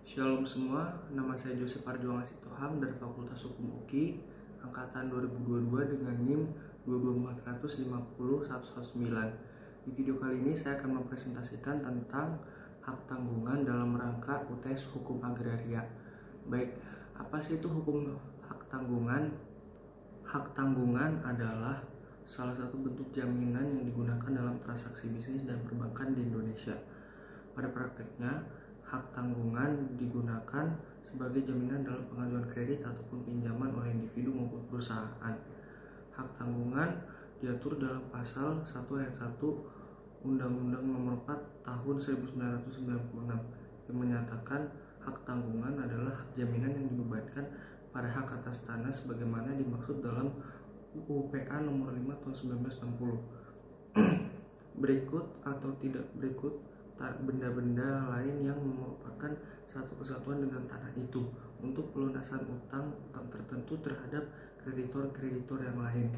Shalom semua, nama saya Joseph Arjuangan Sitohang dari Fakultas Hukum UKI Angkatan 2022 dengan NIM 22450-119. Di video kali ini saya akan mempresentasikan tentang hak tanggungan dalam rangka UTS Hukum Agraria. Baik, apa sih itu hukum hak tanggungan? Hak tanggungan adalah salah satu bentuk jaminan yang digunakan dalam transaksi bisnis dan perbankan di Indonesia. Pada prakteknya, hak tanggungan digunakan sebagai jaminan dalam pengajuan kredit ataupun pinjaman oleh individu maupun perusahaan. Hak tanggungan diatur dalam pasal 1 ayat 1 Undang-Undang Nomor 4 Tahun 1996 yang menyatakan hak tanggungan adalah jaminan yang dibebankan pada hak atas tanah sebagaimana dimaksud dalam UU PA Nomor 5 Tahun 1960. Berikut atau tidak berikut benda-benda lain yang merupakan satu kesatuan dengan tanah itu untuk pelunasan utang tertentu terhadap kreditor-kreditor yang lain.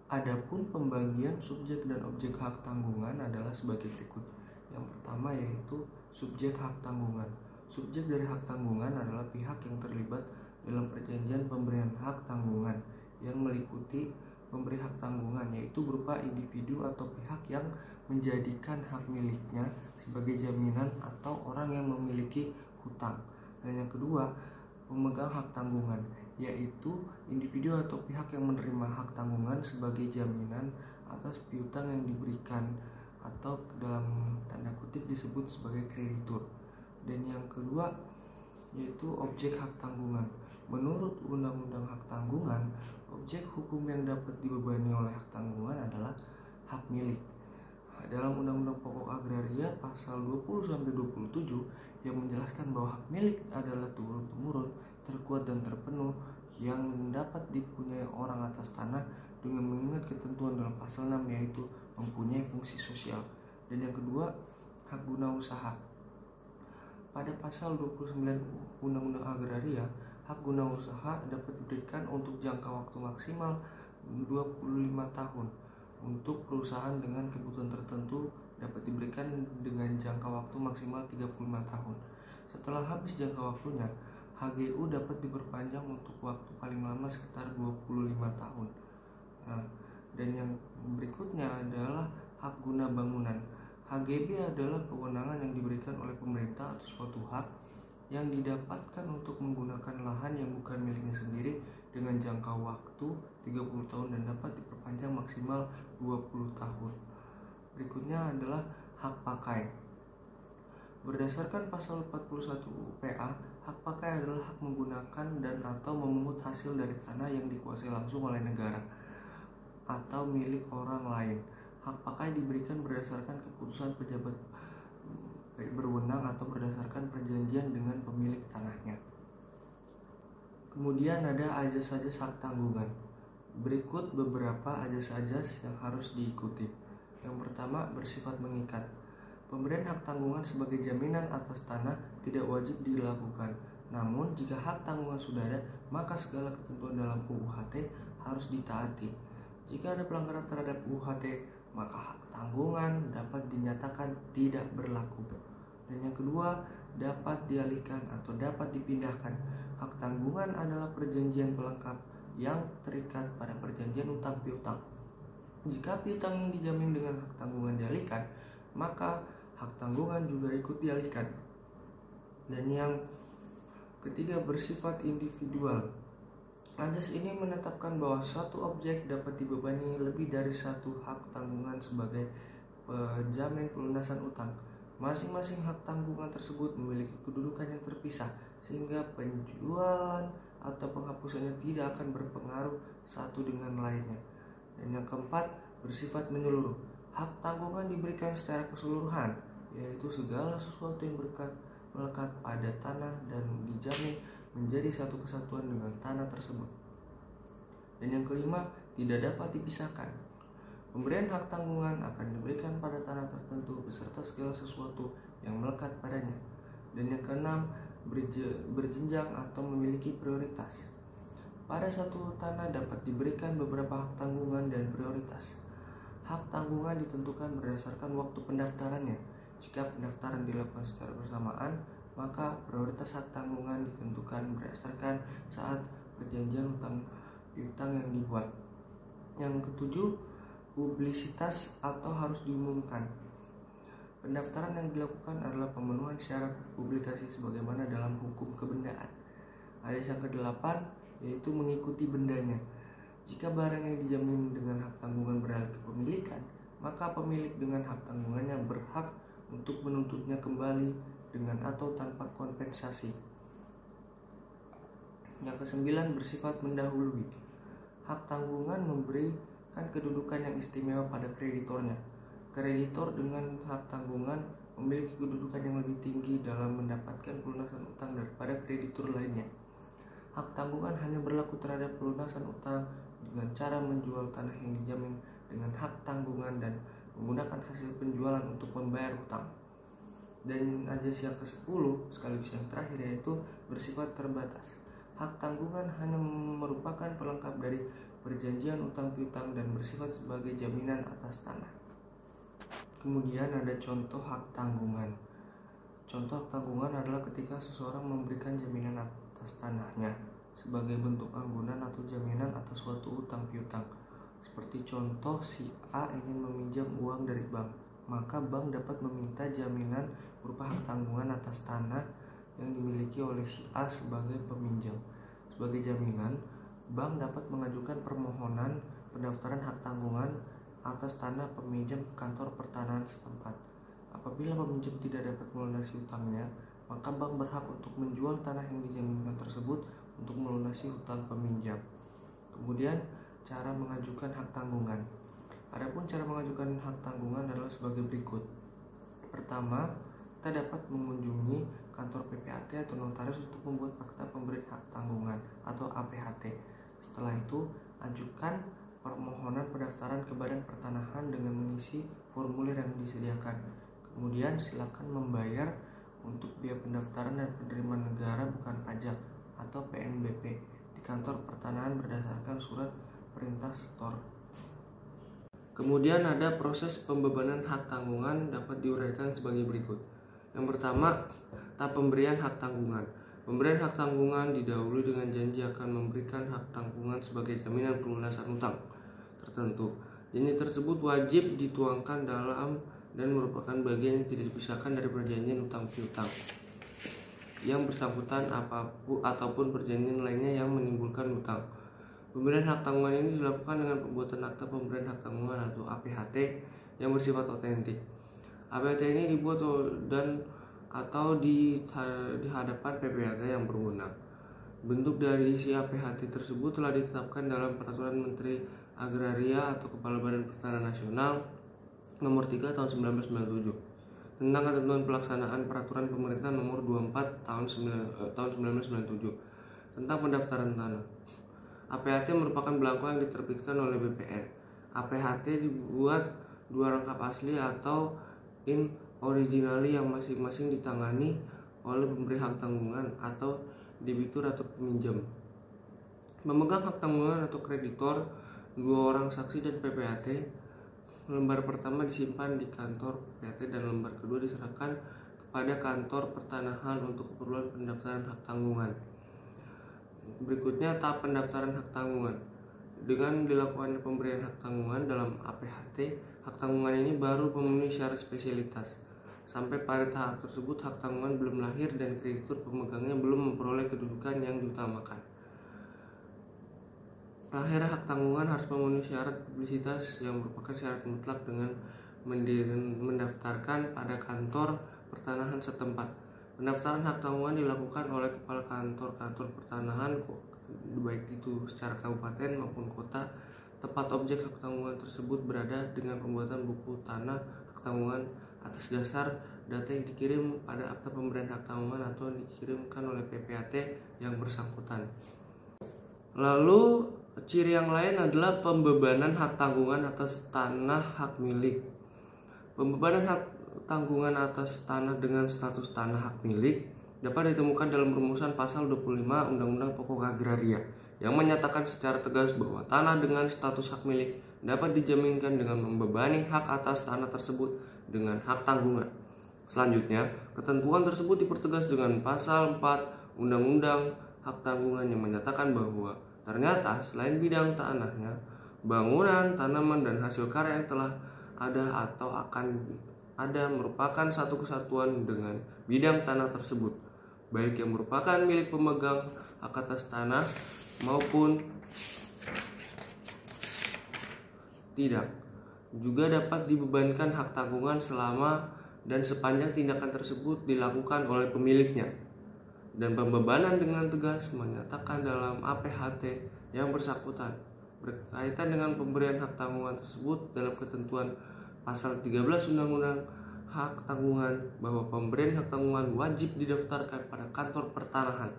Adapun pembagian subjek dan objek hak tanggungan adalah sebagai berikut. Yang pertama yaitu subjek hak tanggungan. Subjek dari hak tanggungan adalah pihak yang terlibat dalam perjanjian pemberian hak tanggungan yang meliputi pemberi hak tanggungan, yaitu berupa individu atau pihak yang menjadikan hak miliknya sebagai jaminan atau orang yang memiliki hutang. Dan yang kedua, pemegang hak tanggungan, yaitu individu atau pihak yang menerima hak tanggungan sebagai jaminan atas piutang yang diberikan atau dalam tanda kutip disebut sebagai kreditur. Dan yang kedua yaitu objek hak tanggungan. Menurut Undang-Undang Hak Tanggungan, objek hukum yang dapat dibebani oleh hak tanggungan adalah hak milik. Dalam Undang-Undang Pokok Agraria pasal 20-27 yang menjelaskan bahwa hak milik adalah turun-temurun, terkuat dan terpenuh yang dapat dipunyai orang atas tanah dengan mengingat ketentuan dalam pasal 6 yaitu mempunyai fungsi sosial. Dan yang kedua, hak guna usaha. Pada pasal 29 Undang-Undang Agraria, hak guna usaha dapat diberikan untuk jangka waktu maksimal 25 tahun. Untuk perusahaan dengan kebutuhan tertentu dapat diberikan dengan jangka waktu maksimal 35 tahun. Setelah habis jangka waktunya, HGU dapat diperpanjang untuk waktu paling lama sekitar 25 tahun. Dan yang berikutnya adalah hak guna bangunan. HGB adalah kewenangan yang diberikan oleh pemerintah atas suatu hak yang didapatkan untuk menggunakan lahan yang bukan miliknya sendiri dengan jangka waktu 30 tahun dan dapat diperpanjang maksimal 20 tahun. Berikutnya adalah hak pakai. Berdasarkan pasal 41 PA, hak pakai adalah hak menggunakan dan atau memungut hasil dari tanah yang dikuasai langsung oleh negara atau milik orang lain. Hak pakai diberikan berdasarkan keputusan pejabat berwenang atau berdasarkan perjanjian dengan pemilik tanahnya. Kemudian ada ajas-ajas hak tanggungan. Berikut beberapa ajas-ajas yang harus diikuti. Yang pertama, bersifat mengikat. Pemberian hak tanggungan sebagai jaminan atas tanah tidak wajib dilakukan. Namun, jika hak tanggungan sudah ada, maka segala ketentuan dalam UUHT harus ditaati. Jika ada pelanggaran terhadap UUHT, maka hak tanggungan dapat dinyatakan tidak berlaku. Dan yang kedua, dapat dialihkan atau dapat dipindahkan. Hak tanggungan adalah perjanjian pelengkap yang terikat pada perjanjian utang piutang. Jika piutang yang dijamin dengan hak tanggungan dialihkan, maka hak tanggungan juga ikut dialihkan. Dan yang ketiga, bersifat individual. Ajas ini menetapkan bahwa suatu objek dapat dibebani lebih dari satu hak tanggungan sebagai penjamin pelunasan utang. Masing-masing hak tanggungan tersebut memiliki kedudukan yang terpisah sehingga penjualan atau penghapusannya tidak akan berpengaruh satu dengan lainnya. Dan yang keempat, bersifat menyeluruh. Hak tanggungan diberikan secara keseluruhan, yaitu segala sesuatu yang melekat pada tanah dan dijamin menjadi satu kesatuan dengan tanah tersebut. Dan yang kelima, tidak dapat dipisahkan. Pemberian hak tanggungan akan diberikan pada tanah tertentu beserta segala sesuatu yang melekat padanya. Dan yang keenam, berjenjang atau memiliki prioritas. Pada satu tanah dapat diberikan beberapa hak tanggungan dan prioritas. Hak tanggungan ditentukan berdasarkan waktu pendaftarannya. Jika pendaftaran dilakukan secara bersamaan, maka prioritas hak tanggungan ditentukan berdasarkan saat perjanjian utang piutang yang dibuat. Yang ketujuh, publisitas atau harus diumumkan. Pendaftaran yang dilakukan adalah pemenuhan syarat publikasi sebagaimana dalam hukum kebendaan. Ayat yang ke-8 yaitu mengikuti bendanya. Jika barang yang dijamin dengan hak tanggungan beralih ke pemilikan, maka pemilik dengan hak tanggungannya berhak untuk menuntutnya kembali dengan atau tanpa kompensasi. Yang ke-9 bersifat mendahului. Hak tanggungan memberikan kedudukan yang istimewa pada kreditornya. Kreditor dengan hak tanggungan memiliki kedudukan yang lebih tinggi dalam mendapatkan pelunasan utang daripada kreditur lainnya. Hak tanggungan hanya berlaku terhadap pelunasan utang dengan cara menjual tanah yang dijamin dengan hak tanggungan dan menggunakan hasil penjualan untuk membayar utang. Dan ajas yang ke-10 sekaligus yang terakhir yaitu bersifat terbatas. Hak tanggungan hanya merupakan pelengkap dari perjanjian utang piutang dan bersifat sebagai jaminan atas tanah. Kemudian ada contoh hak tanggungan. Contoh hak tanggungan adalah ketika seseorang memberikan jaminan atas tanahnya sebagai bentuk anggunan atau jaminan atas suatu utang piutang. Seperti contoh, si A ingin meminjam uang dari bank, maka bank dapat meminta jaminan berupa hak tanggungan atas tanah yang dimiliki oleh si A sebagai peminjam. Sebagai jaminan, bank dapat mengajukan permohonan pendaftaran hak tanggungan atas tanah peminjam ke kantor pertanahan setempat. Apabila peminjam tidak dapat melunasi utangnya, maka bank berhak untuk menjual tanah yang dijaminkan tersebut untuk melunasi hutang peminjam. Kemudian, cara mengajukan hak tanggungan. Adapun cara mengajukan hak tanggungan adalah sebagai berikut. Pertama, kita dapat mengunjungi kantor PPAT atau notaris untuk membuat akta pemberian hak tanggungan atau APHT. Setelah itu, ajukan permohonan pendaftaran ke Badan Pertanahan dengan mengisi formulir yang disediakan. Kemudian, silakan membayar untuk biaya pendaftaran dan penerimaan negara bukan pajak atau PNBP di kantor pertanahan berdasarkan surat perintah setor. Kemudian ada proses pembebanan hak tanggungan dapat diuraikan sebagai berikut. Yang pertama, tahap pemberian hak tanggungan. Pemberian hak tanggungan didahului dengan janji akan memberikan hak tanggungan sebagai jaminan pelunasan utang tertentu. Janji tersebut wajib dituangkan dalam dan merupakan bagian yang tidak dipisahkan dari perjanjian utang piutang yang bersangkutan ataupun perjanjian lainnya yang menimbulkan utang. Pemberian hak tanggungan ini dilakukan dengan pembuatan akta pemberian hak tanggungan atau APHT yang bersifat otentik. APHT ini dibuat atau di hadapan PPAT yang berwenang. Bentuk dari isi APHT tersebut telah ditetapkan dalam Peraturan Menteri Agraria atau Kepala Badan Pertanahan Nasional Nomor 3 tahun 1997 tentang ketentuan pelaksanaan Peraturan Pemerintah Nomor 24 tahun 1997 tentang pendaftaran tanah. APHT merupakan belangko yang diterbitkan oleh BPN. APHT dibuat dua rangkap asli atau in originali yang masing-masing ditangani oleh pemberi hak tanggungan atau debitur atau peminjam. Pemegang hak tanggungan atau kreditor, dua orang saksi dan PPAT. Lembar pertama disimpan di kantor PPAT dan lembar kedua diserahkan kepada kantor pertanahan untuk keperluan pendaftaran hak tanggungan. Berikutnya tahap pendaftaran hak tanggungan. Dengan dilakukannya pemberian hak tanggungan dalam APHT, hak tanggungan ini baru memenuhi syarat spesialitas. Sampai pada tahap tersebut, hak tanggungan belum lahir dan kreditur pemegangnya belum memperoleh kedudukan yang diutamakan. Lahir hak tanggungan harus memenuhi syarat publisitas yang merupakan syarat mutlak dengan mendaftarkan pada kantor pertanahan setempat. Pendaftaran hak tanggungan dilakukan oleh kepala kantor pertanahan, baik itu secara kabupaten maupun kota. Tempat objek hak tanggungan tersebut berada dengan pembuatan buku tanah hak tanggungan atas dasar data yang dikirim pada akta pemberian hak tanggungan atau dikirimkan oleh PPAT yang bersangkutan. Lalu ciri yang lain adalah pembebanan hak tanggungan atas tanah hak milik. Pembebanan hak tanggungan atas tanah dengan status tanah hak milik dapat ditemukan dalam rumusan pasal 25 Undang-Undang Pokok Agraria yang menyatakan secara tegas bahwa tanah dengan status hak milik dapat dijaminkan dengan membebani hak atas tanah tersebut dengan hak tanggungan. Selanjutnya, Ketentuan tersebut dipertegas dengan pasal 4 Undang-Undang Hak Tanggungan yang menyatakan bahwa ternyata selain bidang tanahnya, bangunan, tanaman, dan hasil karya yang telah ada atau akan ada merupakan satu kesatuan dengan bidang tanah tersebut, baik yang merupakan milik pemegang hak atas tanah maupun tidak, juga dapat dibebankan hak tanggungan selama dan sepanjang tindakan tersebut dilakukan oleh pemiliknya. Dan pembebanan dengan tegas menyatakan dalam APHT yang bersangkutan berkaitan dengan pemberian hak tanggungan tersebut dalam ketentuan pasal 13 Undang-Undang Hak Tanggungan bahwa pemberian hak tanggungan wajib didaftarkan pada kantor pertanahan.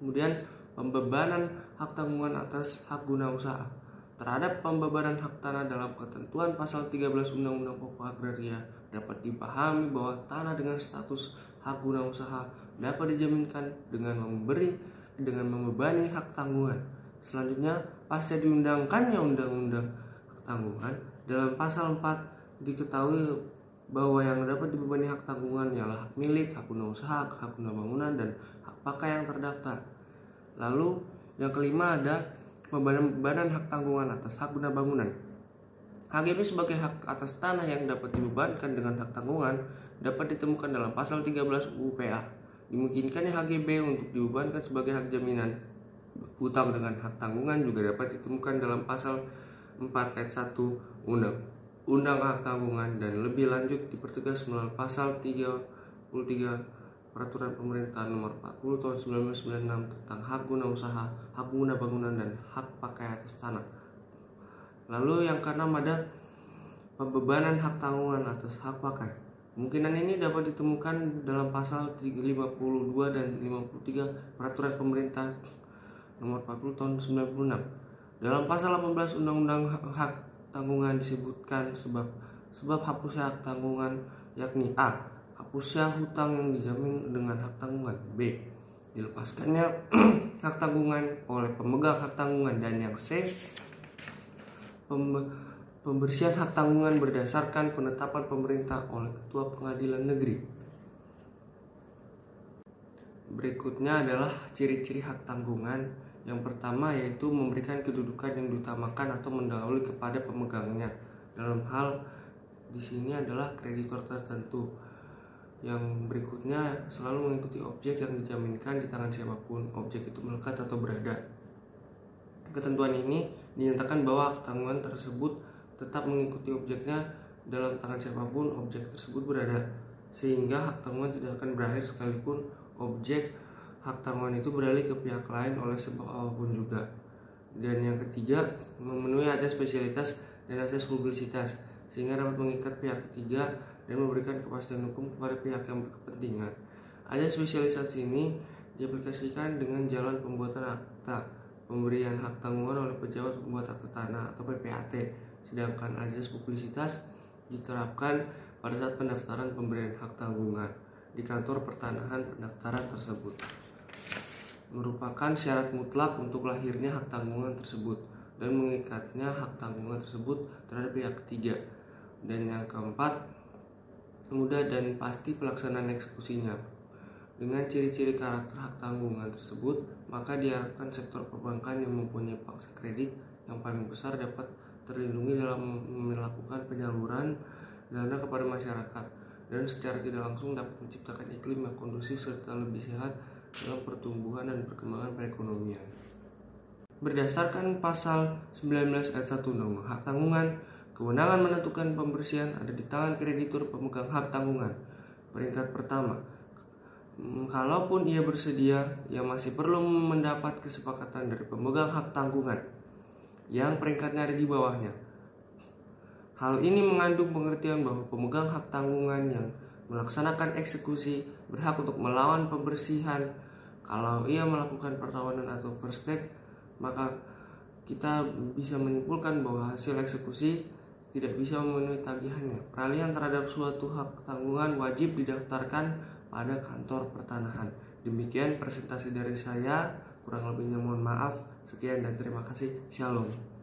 Kemudian pembebanan hak tanggungan atas hak guna usaha. Terhadap pembebanan hak tanah dalam ketentuan pasal 13 Undang-Undang Pokok Agraria dapat dipahami bahwa tanah dengan status hak guna usaha dapat dijaminkan dengan membebani hak tanggungan. Selanjutnya, pasca diundangkannya Undang-Undang Hak Tanggungan, dalam pasal 4 diketahui bahwa yang dapat dibebani hak tanggungan ialah hak milik, hak guna usaha, hak guna bangunan, dan hak pakai yang terdaftar. Lalu yang kelima ada pembebanan hak tanggungan atas hak guna bangunan. HGB sebagai hak atas tanah yang dapat dibebankan dengan hak tanggungan dapat ditemukan dalam pasal 13 UU PA. Dimungkinkannya HGB untuk dibebankan sebagai hak jaminan hutang dengan hak tanggungan juga dapat ditemukan dalam pasal 4 ayat 1 Undang Hak Tanggungan, dan lebih lanjut dipertegas melalui pasal 33 Peraturan Pemerintah Nomor 40 Tahun 1996 tentang hak guna usaha, hak guna bangunan, dan hak pakai atas tanah. Lalu yang keenam ada pembebanan hak tanggungan atas hak pakai. Kemungkinan ini dapat ditemukan dalam pasal 52 dan 53 Peraturan Pemerintah Nomor 40 Tahun 1996. Dalam pasal 18 Undang-Undang Hak Tanggungan disebutkan sebab hapusnya hak tanggungan, yakni A. Hapusnya hutang yang dijamin dengan hak tanggungan. B. Dilepaskannya hak tanggungan oleh pemegang hak tanggungan. Dan yang C. Pembersihan hak tanggungan berdasarkan penetapan pemerintah oleh Ketua Pengadilan Negeri. Berikutnya adalah ciri-ciri hak tanggungan. Yang pertama yaitu memberikan kedudukan yang diutamakan atau mendahului kepada pemegangnya. Dalam hal di sini adalah kreditor tertentu. Yang berikutnya selalu mengikuti objek yang dijaminkan di tangan siapapun, objek itu melekat atau berada. Ketentuan ini dinyatakan bahwa hak tanggungan tersebut tetap mengikuti objeknya dalam tangan siapapun objek tersebut berada, sehingga hak tanggungan tidak akan berakhir sekalipun objek hak tanggungan itu beralih ke pihak lain oleh sebab apapun juga. Dan yang ketiga, memenuhi azas spesialitas dan azas publisitas, sehingga dapat mengikat pihak ketiga dan memberikan kepastian hukum kepada pihak yang berkepentingan. Azas spesialisasi ini diaplikasikan dengan jalan pembuatan akta pemberian hak tanggungan oleh pejabat pembuat akta tanah atau PPAT, sedangkan azas publisitas diterapkan pada saat pendaftaran pemberian hak tanggungan di kantor pertanahan pendaftaran tersebut. Merupakan syarat mutlak untuk lahirnya hak tanggungan tersebut dan mengikatnya hak tanggungan tersebut terhadap pihak ketiga. Dan yang keempat, mudah dan pasti pelaksanaan eksekusinya. Dengan ciri-ciri karakter hak tanggungan tersebut, maka diharapkan sektor perbankan yang mempunyai paksa kredit yang paling besar dapat terlindungi dalam melakukan penyaluran dana kepada masyarakat, dan secara tidak langsung dapat menciptakan iklim yang kondusif serta lebih sehat dalam pertumbuhan dan perkembangan perekonomian. Berdasarkan pasal 19 ayat 1 Undang-Undang Hak Tanggungan, kewenangan menentukan pembersihan ada di tangan kreditur pemegang hak tanggungan. Peringkat pertama, kalaupun ia bersedia, ia masih perlu mendapat kesepakatan dari pemegang hak tanggungan yang peringkatnya ada di bawahnya. Hal ini mengandung pengertian bahwa pemegang hak tanggungan yang melaksanakan eksekusi berhak untuk melawan pembersihan. Kalau ia melakukan perlawanan atau first take, maka kita bisa menyimpulkan bahwa hasil eksekusi tidak bisa memenuhi tagihannya. Peralihan terhadap suatu hak tanggungan wajib didaftarkan pada kantor pertanahan. Demikian presentasi dari saya, kurang lebihnya mohon maaf. Sekian dan terima kasih. Shalom.